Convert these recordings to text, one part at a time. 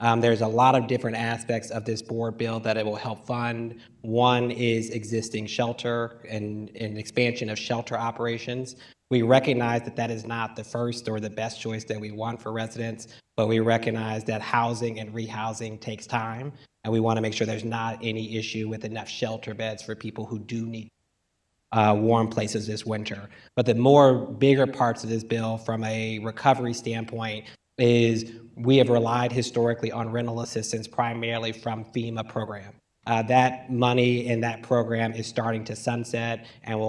There's a lot of different aspects of this board bill that it will help fund. One is existing shelter and expansion of shelter operations. We recognize that that is not the first or the best choice that we want for residents, but we recognize that housing and rehousing takes time, and we want to make sure there's not any issue with enough shelter beds for people who do need warm places this winter. But the more bigger parts of this bill from a recovery standpoint is we have relied historically on rental assistance primarily from FEMA program. That money in that program is starting to sunset, and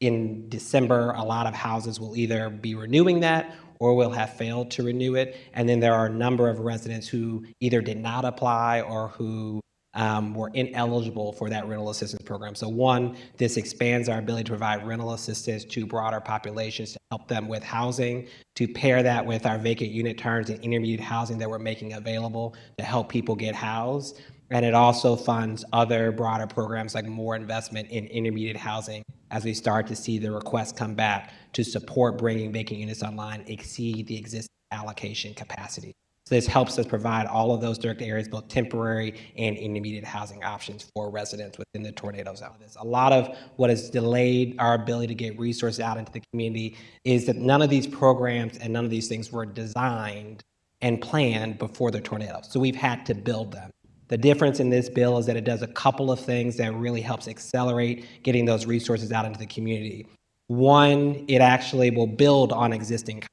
in December, a lot of houses will either be renewing that or will have failed to renew it. And then there are a number of residents who either did not apply or who were ineligible for that rental assistance program. So one, this expands our ability to provide rental assistance to broader populations to help them with housing, to pair that with our vacant unit turns and intermediate housing that we're making available to help people get housed. And it also funds other broader programs like more investment in intermediate housing as we start to see the requests come back to support bringing vacant units online exceed the existing allocation capacity. So this helps us provide all of those direct areas, both temporary and intermediate housing options for residents within the tornado zone. A lot of what has delayed our ability to get resources out into the community is that none of these programs and none of these things were designed and planned before the tornado. So we've had to build them. The difference in this bill is that it does a couple of things that really helps accelerate getting those resources out into the community. One, it actually will build on existing contracts.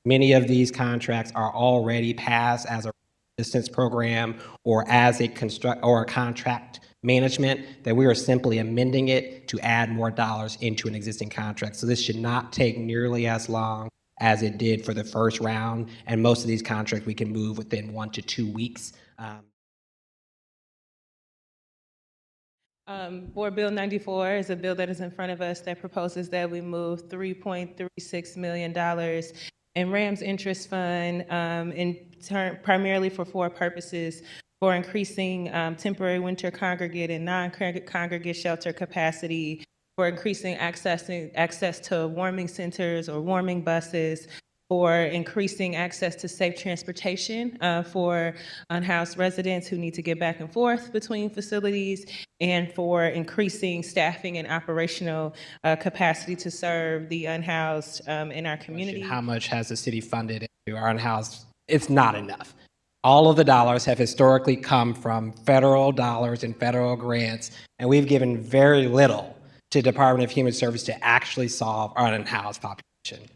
Many of these contracts are already passed as a assistance program or as a contract management, that we are simply amending it to add more dollars into an existing contract. So this should not take nearly as long as it did for the first round, and most of these contracts we can move within 1 to 2 weeks. Board Bill 94 is a bill that is in front of us that proposes that we move $3.36 million in RAM's interest fund primarily for 4 purposes: for increasing temporary winter congregate and non-congregate shelter capacity, for increasing access to warming centers or warming buses, for increasing access to safe transportation for unhoused residents who need to get back and forth between facilities, and for increasing staffing and operational capacity to serve the unhoused in our community. How much has the city funded into our unhoused? It's not enough. All of the dollars have historically come from federal dollars and federal grants, and we've given very little to Department of Human Services to actually solve our unhoused population.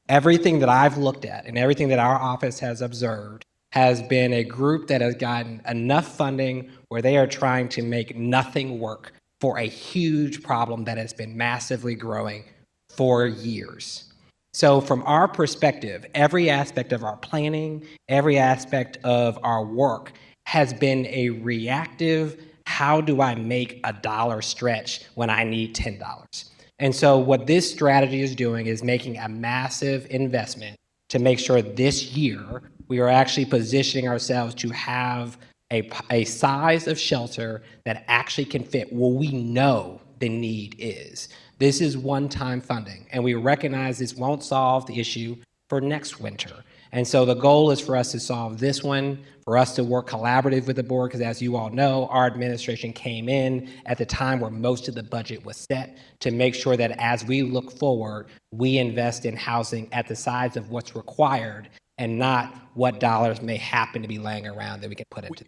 Everything that I've looked at and everything that our office has observed has been a group that has gotten enough funding where they are trying to make nothing work for a huge problem that has been massively growing for years. So from our perspective, every aspect of our planning, every aspect of our work has been a reactive, how do I make a dollar stretch when I need $10? And so what this strategy is doing is making a massive investment to make sure this year we are actually positioning ourselves to have a size of shelter that actually can fit what we know the need is. This is one-time funding, and we recognize this won't solve the issue for next winter. And so the goal is for us to solve this one, for us to work collaborative with the board, because as you all know, our administration came in at the time where most of the budget was set to make sure that as we look forward, we invest in housing at the size of what's required and not what dollars may happen to be laying around that we can put into.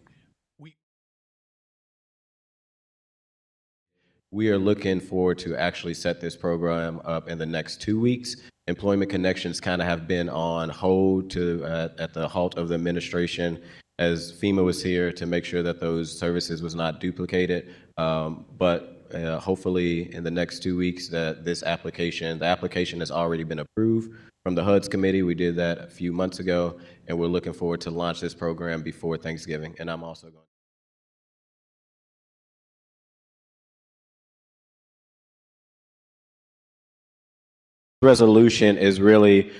We are looking forward to actually set this program up in the next 2 weeks. Employment Connections kind of have been on hold at the halt of the administration as FEMA was here to make sure that those services was not duplicated. But hopefully in the next 2 weeks that the application has already been approved from the HUD's committee. We did that a few months ago, and we're looking forward to launch this program before Thanksgiving. And I'm also going resolution is really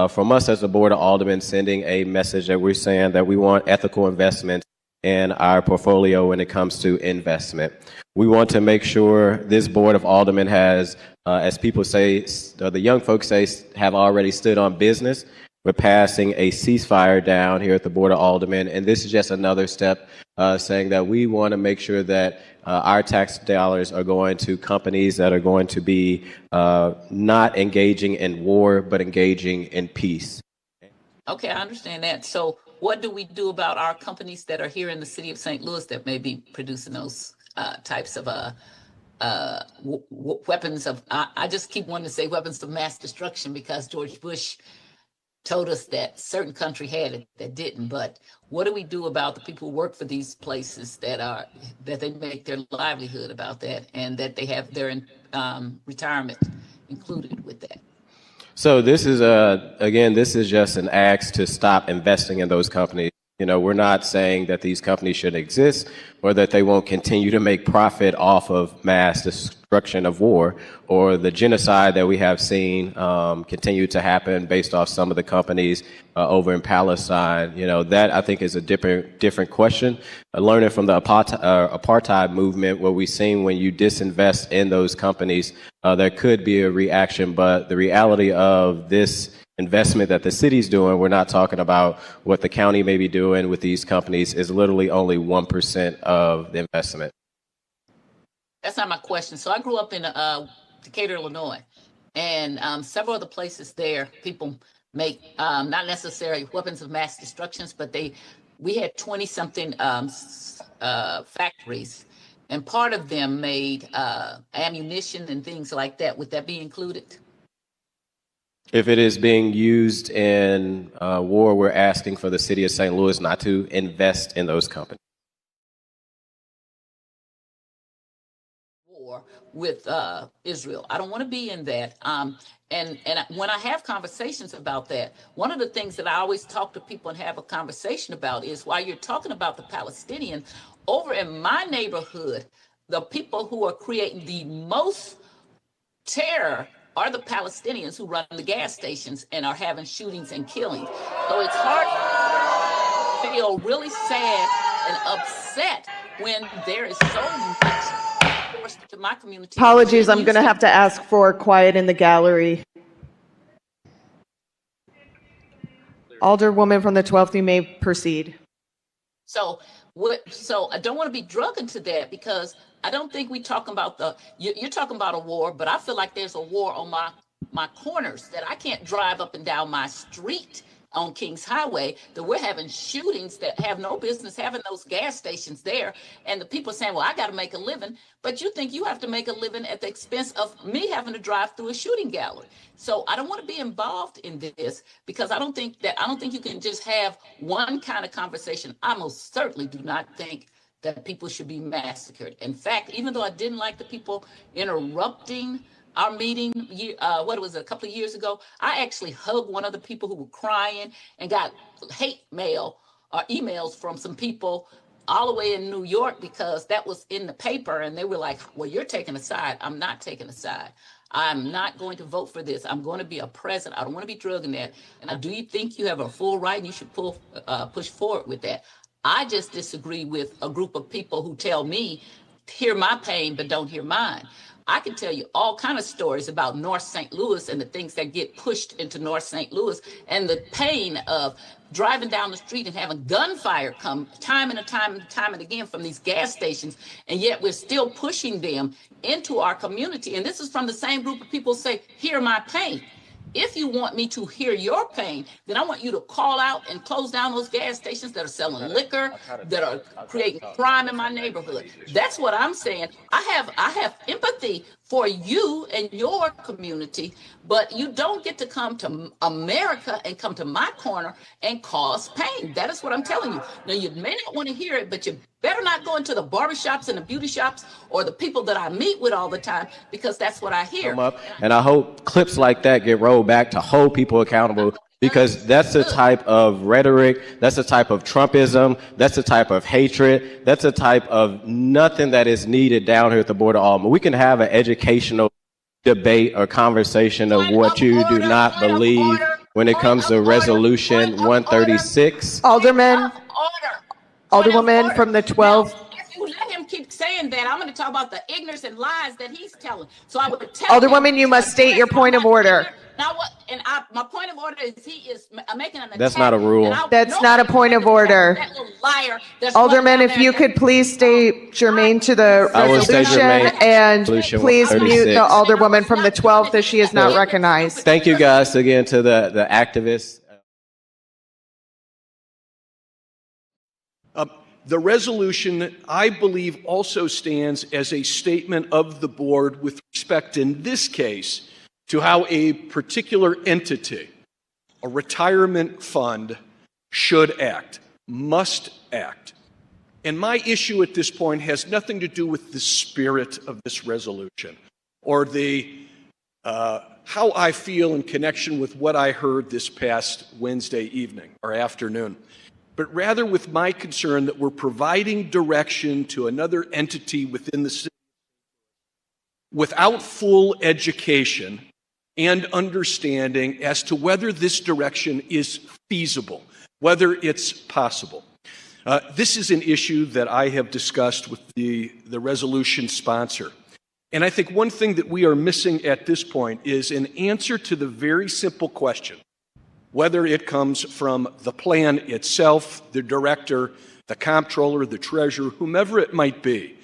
from us as the Board of Aldermen sending a message that we're saying that we want ethical investment in our portfolio when it comes to investment. We want to make sure this Board of Aldermen has, as people say, the young folks say, have already stood on business. with passing a ceasefire down here at the Board of Aldermen. And this is just another step saying that we want to make sure that our tax dollars are going to companies that are going to be not engaging in war, but engaging in peace. Okay, I understand that. So what do we do about our companies that are here in the city of St. Louis that may be producing those types of weapons of, I just keep wanting to say weapons of mass destruction because George Bush told us that certain country had it that didn't. But what do we do about the people who work for these places that they make their livelihood about that and that they have their retirement included with that? So this is again, this is just an ask to stop investing in those companies. You know, we're not saying that these companies should exist or that they won't continue to make profit off of mass destruction of war or the genocide that we have seen continue to happen based off some of the companies over in Palestine. You know, that I think is a different question. Learning from the apartheid movement, what we've seen when you disinvest in those companies, there could be a reaction, but the reality of this investment that the city's doing, we're not talking about what the county may be doing with these companies, is literally only 1% of the investment. That's not my question. So I grew up in Decatur, Illinois, and several other places there, people make not necessarily weapons of mass destructions, but we had 20-something factories, and part of them made ammunition and things like that. Would that be included? If it is being used in war, we're asking for the city of St. Louis not to invest in those companies. War with Israel. I don't want to be in that. And when I have conversations about that, one of the things that I always talk to people and have a conversation about is while you're talking about the Palestinian, over in my neighborhood, the people who are creating the most terror are the Palestinians who run the gas stations and are having shootings and killings. So it's hard to feel really sad and upset when there is so much force to my community. Apologies, I'm going to have to ask for quiet in the gallery. Alderwoman from the 12th, you may proceed. So I don't want to be drug into that because I don't think we talking about you're talking about a war, but I feel like there's a war on my corners that I can't drive up and down my street on Kings Highway, that we're having shootings that have no business having those gas stations there. And the people saying, well, I got to make a living, but you think you have to make a living at the expense of me having to drive through a shooting gallery. So I don't want to be involved in this because I don't think you can just have one kind of conversation. I most certainly do not think that people should be massacred. In fact, even though I didn't like the people interrupting our meeting, a couple of years ago, I actually hugged one of the people who were crying and got hate mail or emails from some people all the way in New York because that was in the paper. And they were like, well, you're taking a side. I'm not taking a side. I'm not going to vote for this. I'm going to be a president. I don't want to be drugging that. And do you think you have a full right and you should push forward with that? I just disagree with a group of people who tell me, hear my pain, but don't hear mine. I can tell you all kind of stories about North St. Louis and the things that get pushed into North St. Louis and the pain of driving down the street and having gunfire come time and time and again from these gas stations. And yet we're still pushing them into our community. And this is from the same group of people who say, hear my pain. If you want me to hear your pain, then I want you to call out and close down those gas stations that are selling liquor, that are creating crime in my neighborhood. That's what I'm saying. I have empathy for you and your community, but you don't get to come to America and come to my corner and cause pain. That is what I'm telling you. Now, you may not want to hear it, but you better not go into the barbershops and the beauty shops or the people that I meet with all the time, because that's what I hear. And I hope clips like that get rolled back to hold people accountable, because that's the type of rhetoric, that's the type of Trumpism, that's the type of hatred, that's the type of nothing that is needed down here at the Board of Aldermen. We can have an educational debate or conversation of what you do not believe when it comes to Resolution 136. Alderwoman from the 12th. If you let him keep saying saying that, I'm going to talk about the ignorance and lies that he's telling. So I would tell Alderwoman, him you must to state your address point of my order. ignorance. Now what? And my point of order is he is making an attack. That's not a rule. That's not a point of order. That little liar. Alderman, if you could please stay germane to the I will stay resolution germane. and Resolution please mute 136. the Alderwoman from the 12th as she is not recognized. Thank you guys again to the activists. The resolution, I believe, also stands as a statement of the board with respect, in this case, to how a particular entity, a retirement fund, should act, must act. And my issue at this point has nothing to do with the spirit of this resolution or how I feel in connection with what I heard this past Wednesday evening or afternoon, but rather with my concern that we're providing direction to another entity within the city without full education and understanding as to whether this direction is feasible, whether it's possible. This is an issue that I have discussed with the resolution sponsor. And I think one thing that we are missing at this point is an answer to the very simple question, whether it comes from the plan itself, the director, the comptroller, the treasurer, whomever it might be,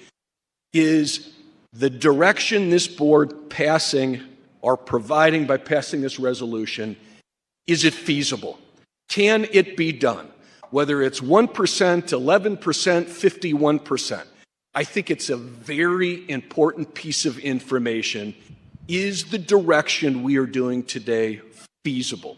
is the direction this board passing or providing by passing this resolution, is it feasible? Can it be done? Whether it's 1%, 11%, 51%. I think it's a very important piece of information. Is the direction we are doing today feasible?